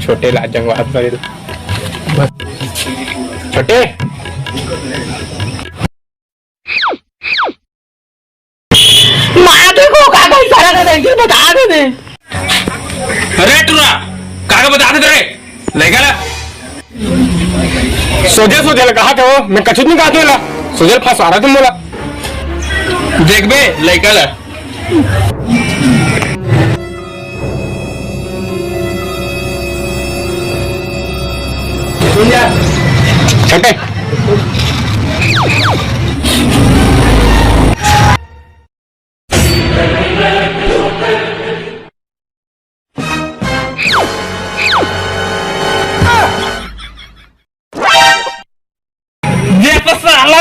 छोटे लाजंग वाद करेल छोटे बता दे। अरे टूरा काका बता दे रे ले गया सोजल कहा था वो मैं कछु नहीं कहा सोजल फंसा रहा तुम बोला देख बे लड़का ला छोटे ये तो साला